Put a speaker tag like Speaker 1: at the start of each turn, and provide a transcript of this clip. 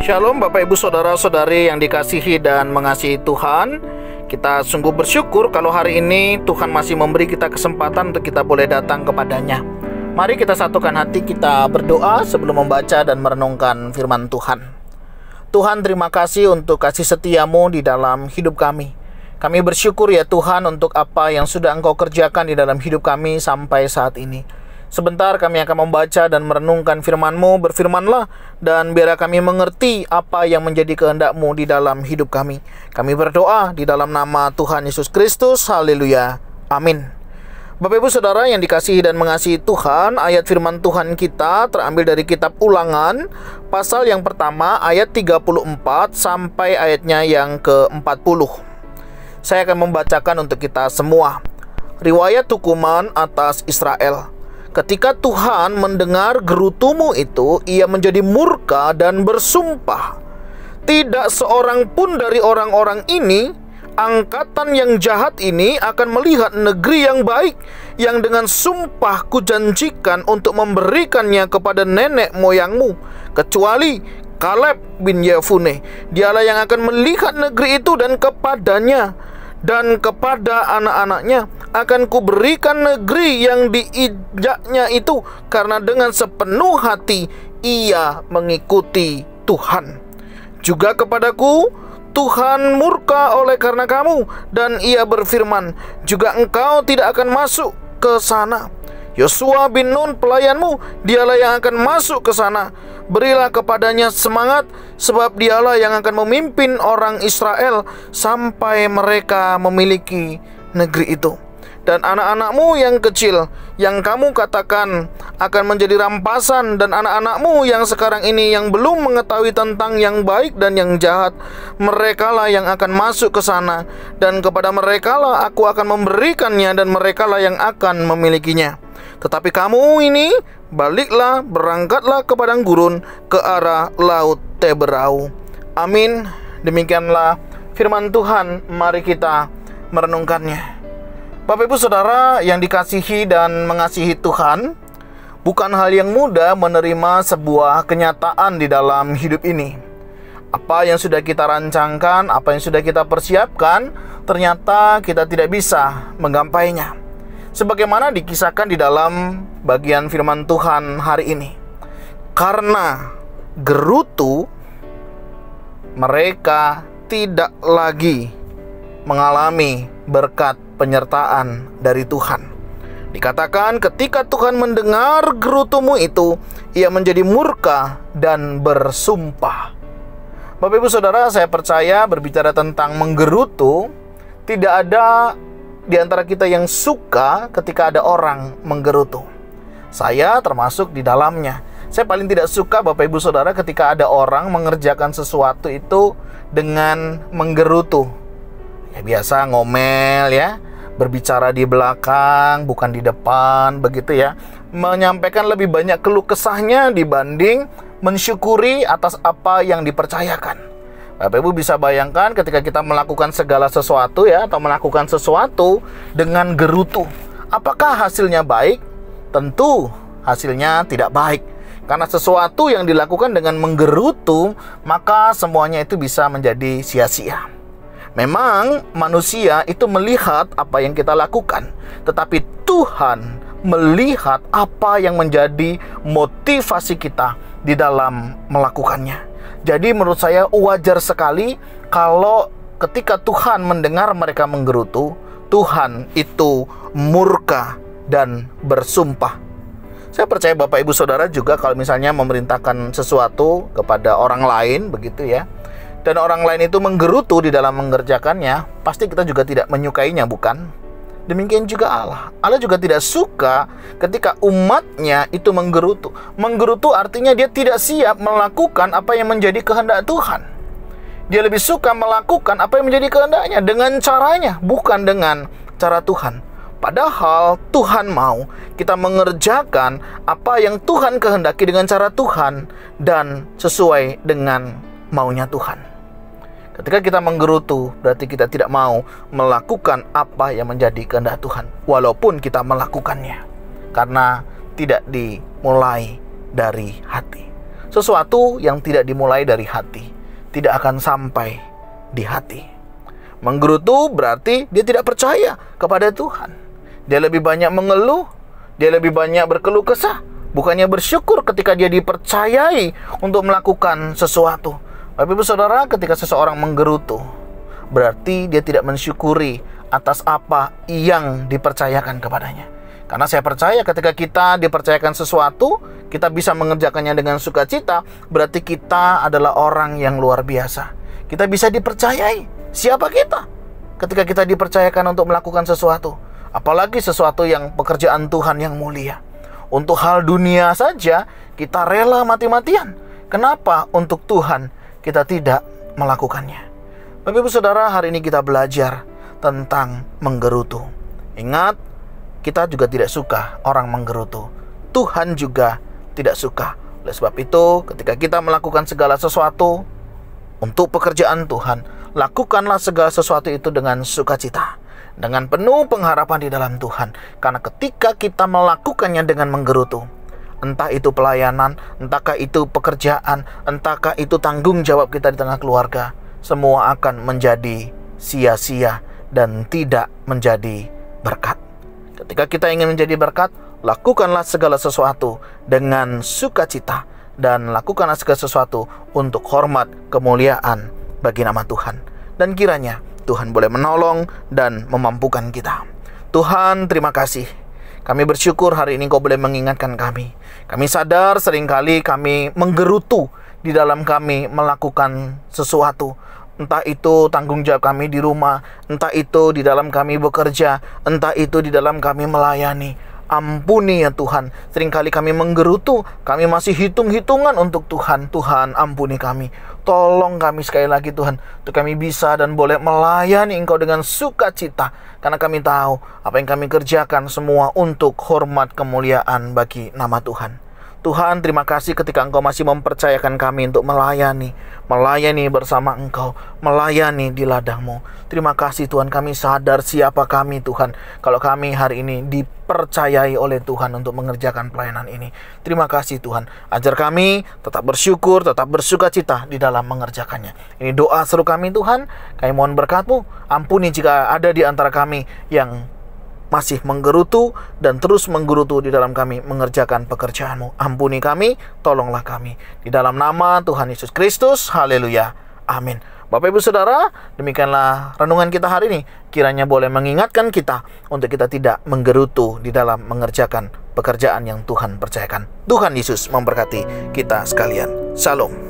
Speaker 1: Shalom Bapak Ibu Saudara-saudari yang dikasihi dan mengasihi Tuhan. Kita sungguh bersyukur kalau hari ini Tuhan masih memberi kita kesempatan untuk kita boleh datang kepadanya. Mari kita satukan hati kita berdoa sebelum membaca dan merenungkan firman Tuhan. Tuhan, terima kasih untuk kasih setia-Mu di dalam hidup kami. Kami bersyukur ya Tuhan untuk apa yang sudah Engkau kerjakan di dalam hidup kami sampai saat ini. Sebentar kami akan membaca dan merenungkan firman-Mu. Berfirmanlah dan biar kami mengerti apa yang menjadi kehendak-Mu di dalam hidup kami. Kami berdoa di dalam nama Tuhan Yesus Kristus. Haleluya. Amin. Bapak Ibu Saudara yang dikasihi dan mengasihi Tuhan, ayat firman Tuhan kita terambil dari kitab Ulangan, pasal yang pertama ayat 34 sampai ayatnya yang ke-40. Saya akan membacakan untuk kita semua. Riwayat hukuman atas Israel. Ketika Tuhan mendengar gerutumu itu, ia menjadi murka dan bersumpah. Tidak seorang pun dari orang-orang ini, angkatan yang jahat ini, akan melihat negeri yang baik, yang dengan sumpah kujanjikan untuk memberikannya kepada nenek moyangmu, kecuali Kaleb bin Yefune. Dialah yang akan melihat negeri itu, dan kepadanya dan kepada anak-anaknya akan kuberikan negeri yang diinjaknya itu, karena dengan sepenuh hati ia mengikuti Tuhan. Juga kepadaku Tuhan murka oleh karena kamu, dan ia berfirman, juga engkau tidak akan masuk ke sana. Yosua bin Nun pelayanmu, dialah yang akan masuk ke sana. Berilah kepadanya semangat, sebab dialah yang akan memimpin orang Israel sampai mereka memiliki negeri itu. Dan anak-anakmu yang kecil, yang kamu katakan akan menjadi rampasan, dan anak-anakmu yang sekarang ini yang belum mengetahui tentang yang baik dan yang jahat, merekalah yang akan masuk ke sana, dan kepada merekalah aku akan memberikannya, dan merekalah yang akan memilikinya. Tetapi kamu ini, baliklah, berangkatlah ke padang gurun, ke arah laut Teberau. Amin. Demikianlah firman Tuhan. Mari kita merenungkannya. Bapak Ibu Saudara yang dikasihi dan mengasihi Tuhan, bukan hal yang mudah menerima sebuah kenyataan di dalam hidup ini. Apa yang sudah kita rancangkan, apa yang sudah kita persiapkan, ternyata kita tidak bisa menggampainya. Sebagaimana dikisahkan di dalam bagian firman Tuhan hari ini. Karena gerutu, mereka tidak lagi mengalami berkat penyertaan dari Tuhan. Dikatakan ketika Tuhan mendengar gerutumu itu, ia menjadi murka dan bersumpah. Bapak Ibu Saudara, saya percaya berbicara tentang menggerutu, tidak ada di antara kita yang suka ketika ada orang menggerutu. Saya termasuk di dalamnya. Saya paling tidak suka Bapak Ibu Saudara ketika ada orang mengerjakan sesuatu itu dengan menggerutu. Ya biasa ngomel ya, berbicara di belakang bukan di depan begitu ya. Menyampaikan lebih banyak keluh kesahnya dibanding mensyukuri atas apa yang dipercayakan. Bapak Ibu bisa bayangkan ketika kita melakukan segala sesuatu ya, atau melakukan sesuatu dengan gerutu. Apakah hasilnya baik? Tentu hasilnya tidak baik. Karena sesuatu yang dilakukan dengan menggerutu, maka semuanya itu bisa menjadi sia-sia. Memang manusia itu melihat apa yang kita lakukan, tetapi Tuhan melihat apa yang menjadi motivasi kita di dalam melakukannya. Jadi menurut saya wajar sekali kalau ketika Tuhan mendengar mereka menggerutu, Tuhan itu murka dan bersumpah. Saya percaya Bapak Ibu Saudara juga kalau misalnya memerintahkan sesuatu kepada orang lain begitu ya, dan orang lain itu menggerutu di dalam mengerjakannya, pasti kita juga tidak menyukainya, bukan? Demikian juga Allah. Allah juga tidak suka ketika umatnya itu menggerutu. Menggerutu artinya dia tidak siap melakukan apa yang menjadi kehendak Tuhan. Dia lebih suka melakukan apa yang menjadi kehendaknya dengan caranya, bukan dengan cara Tuhan. Padahal Tuhan mau kita mengerjakan apa yang Tuhan kehendaki dengan cara Tuhan dan sesuai dengan maunya Tuhan. Ketika kita menggerutu, berarti kita tidak mau melakukan apa yang menjadi kehendak Tuhan, walaupun kita melakukannya, karena tidak dimulai dari hati. Sesuatu yang tidak dimulai dari hati tidak akan sampai di hati. Menggerutu berarti dia tidak percaya kepada Tuhan. Dia lebih banyak mengeluh, dia lebih banyak berkeluh kesah, bukannya bersyukur ketika dia dipercayai untuk melakukan sesuatu. Bapak Ibu Saudara, ketika seseorang menggerutu, berarti dia tidak mensyukuri atas apa yang dipercayakan kepadanya. Karena saya percaya ketika kita dipercayakan sesuatu, kita bisa mengerjakannya dengan sukacita, berarti kita adalah orang yang luar biasa. Kita bisa dipercayai. Siapa kita ketika kita dipercayakan untuk melakukan sesuatu? Apalagi sesuatu yang pekerjaan Tuhan yang mulia. Untuk hal dunia saja kita rela mati-matian. Kenapa untuk Tuhan kita tidak melakukannya? Bapak Ibu Saudara, hari ini kita belajar tentang menggerutu. Ingat, kita juga tidak suka orang menggerutu. Tuhan juga tidak suka. Oleh sebab itu, ketika kita melakukan segala sesuatu untuk pekerjaan Tuhan, lakukanlah segala sesuatu itu dengan sukacita, dengan penuh pengharapan di dalam Tuhan. Karena ketika kita melakukannya dengan menggerutu, entah itu pelayanan, entahkah itu pekerjaan, entahkah itu tanggung jawab kita di tengah keluarga, semua akan menjadi sia-sia dan tidak menjadi berkat. Ketika kita ingin menjadi berkat, lakukanlah segala sesuatu dengan sukacita, dan lakukanlah segala sesuatu untuk hormat kemuliaan bagi nama Tuhan. Dan kiranya Tuhan boleh menolong dan memampukan kita. Tuhan, terima kasih. Kami bersyukur hari ini Kau boleh mengingatkan kami. Kami sadar seringkali kami menggerutu di dalam kami melakukan sesuatu. Entah itu tanggung jawab kami di rumah, entah itu di dalam kami bekerja, entah itu di dalam kami melayani. Ampuni ya Tuhan, seringkali kami menggerutu, kami masih hitung-hitungan untuk Tuhan. Tuhan, ampuni kami. Tolong kami sekali lagi Tuhan, untuk kami bisa dan boleh melayani Engkau dengan sukacita. Karena kami tahu apa yang kami kerjakan semua untuk hormat kemuliaan bagi nama Tuhan. Tuhan, terima kasih ketika Engkau masih mempercayakan kami untuk melayani bersama Engkau, melayani di ladang-Mu. Terima kasih Tuhan, kami sadar siapa kami Tuhan, kalau kami hari ini dipercayai oleh Tuhan untuk mengerjakan pelayanan ini. Terima kasih Tuhan, ajar kami tetap bersyukur, tetap bersukacita di dalam mengerjakannya. Ini doa seru kami Tuhan, kami mohon berkat-Mu. Ampuni jika ada di antara kami yang masih menggerutu dan terus menggerutu di dalam kami mengerjakan pekerjaan-Mu. Ampuni kami, tolonglah kami. Di dalam nama Tuhan Yesus Kristus, haleluya, amin. Bapak Ibu Saudara, demikianlah renungan kita hari ini. Kiranya boleh mengingatkan kita untuk kita tidak menggerutu di dalam mengerjakan pekerjaan yang Tuhan percayakan. Tuhan Yesus memberkati kita sekalian. Shalom.